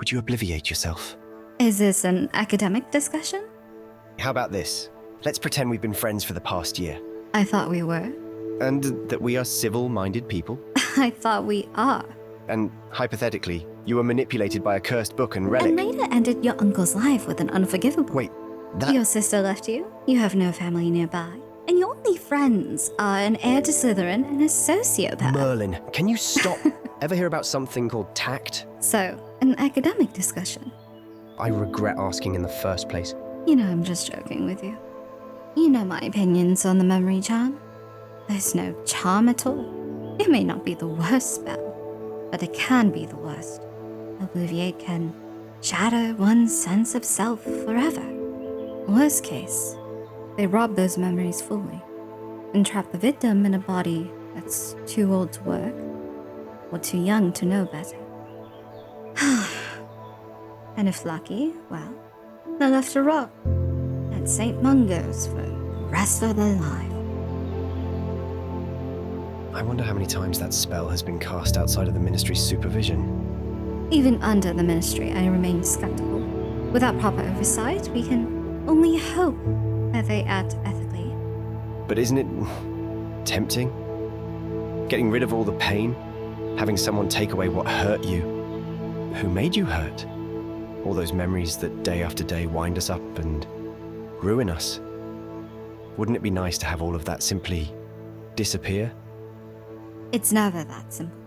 would you obliviate yourself? Is this an academic discussion? How about this? Let's pretend we've been friends for the past year. I thought we were. And that we are civil-minded people. I thought we are. And hypothetically, you were manipulated by a cursed book and relic. And later ended your uncle's life with an unforgivable. Wait, that... Your sister left you, you have no family nearby, and your only friends are an heir to Slytherin and a sociopath. Merlin, can you stop? Ever hear about something called tact? So, an academic discussion. I regret asking in the first place. You know I'm just joking with you. You know my opinions on the memory charm. There's no charm at all. It may not be the worst spell, but it can be the worst. Obliviate can shatter one's sense of self forever. Worst case, they rob those memories fully and trap the victim in a body that's too old to work or too young to know better. And if lucky, well, they're left to rot at St. Mungo's for the rest of their life. I wonder how many times that spell has been cast outside of the Ministry's supervision. Even under the Ministry, I remain skeptical. Without proper oversight, we can only hope that they act ethically. But isn't it tempting? Getting rid of all the pain? Having someone take away what hurt you? Who made you hurt? All those memories that day after day wind us up and ruin us. Wouldn't it be nice to have all of that simply disappear? It's never that simple.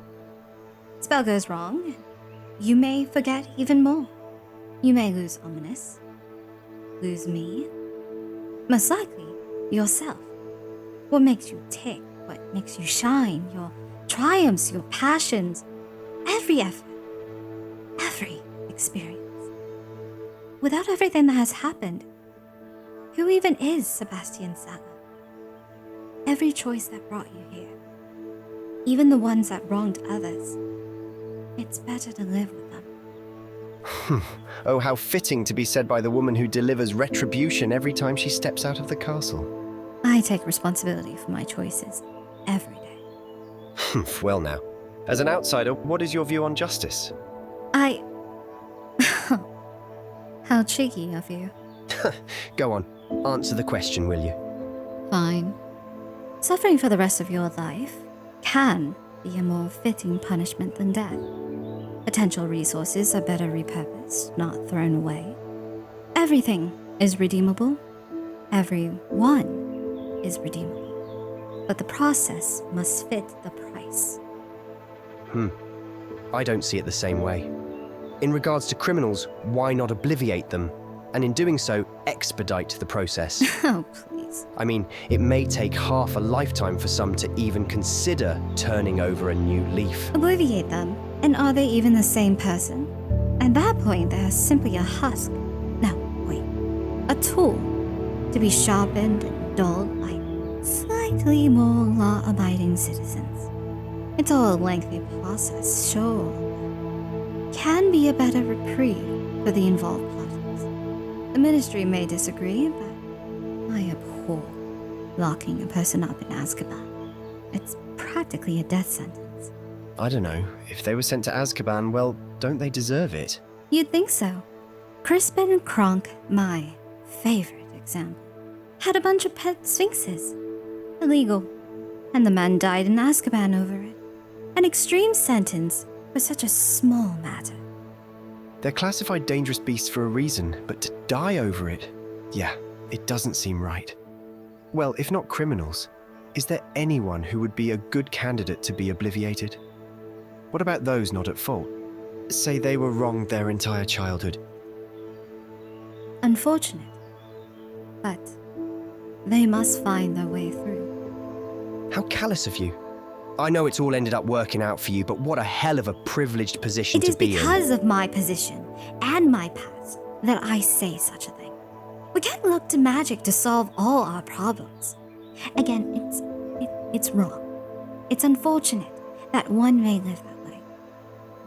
Spell goes wrong, you may forget even more. You may lose Ominous, lose me, most likely yourself. What makes you tick, what makes you shine, your triumphs, your passions, every effort, every experience. Without everything that has happened, who even is Sebastian Sallow? Every choice that brought you here, even the ones that wronged others, it's better to live with them. Oh, how fitting to be said by the woman who delivers retribution every time she steps out of the castle. I take responsibility for my choices every day. Well now, as an outsider, what is your view on justice? How cheeky of you. Go on, answer the question, will you? Fine. Suffering for the rest of your life can be a more fitting punishment than death. Potential resources are better repurposed, not thrown away. Everything is redeemable. Everyone is redeemable. But the process must fit the price. I don't see it the same way. In regards to criminals, why not obliviate them? And in doing so, expedite the process. Oh, please. I mean, it may take half a lifetime for some to even consider turning over a new leaf. Obliviate them, and are they even the same person? At that point, they are simply a husk. No, wait. A tool to be sharpened and dulled by slightly more law-abiding citizens. It's all a lengthy process, sure. Can be a better reprieve for the involved plotters. The Ministry may disagree, but I abhor locking a person up in Azkaban. It's practically a death sentence. I don't know. If they were sent to Azkaban, well, don't they deserve it? You'd think so. Crispin Kronk, my favorite example, had a bunch of pet sphinxes. Illegal. And the man died in Azkaban over it. An extreme sentence for such a small matter. They're classified dangerous beasts for a reason, but to die over it, yeah, it doesn't seem right. Well, if not criminals, is there anyone who would be a good candidate to be obliviated? What about those not at fault? Say they were wronged their entire childhood. Unfortunate. But they must find their way through. How callous of you. I know it's all ended up working out for you, but what a hell of a privileged position to be in. It is because of my position and my past that I say such a thing. We can't look to magic to solve all our problems. Again, it's wrong. It's unfortunate that one may live that way.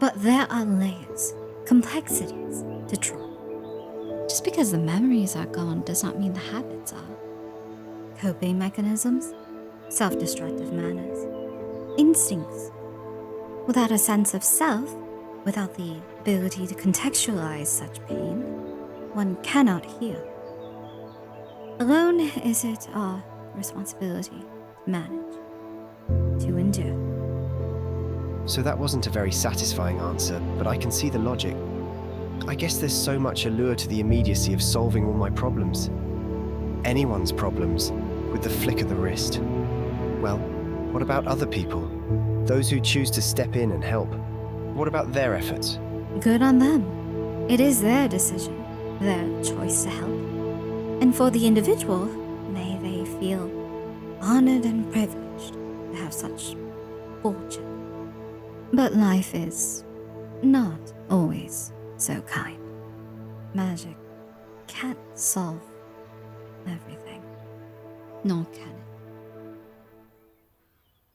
But there are layers, complexities to trauma. Just because the memories are gone does not mean the habits are. Coping mechanisms, self-destructive manners, instincts. Without a sense of self, without the ability to contextualize such pain, one cannot heal. Alone is it our responsibility to manage, to endure. So that wasn't a very satisfying answer, but I can see the logic. I guess there's so much allure to the immediacy of solving all my problems. Anyone's problems, with the flick of the wrist. Well, what about other people? Those who choose to step in and help. What about their efforts? Good on them. It is their decision, their choice to help. And for the individual, may they feel honored and privileged to have such fortune. But life is not always so kind. Magic can't solve everything, nor can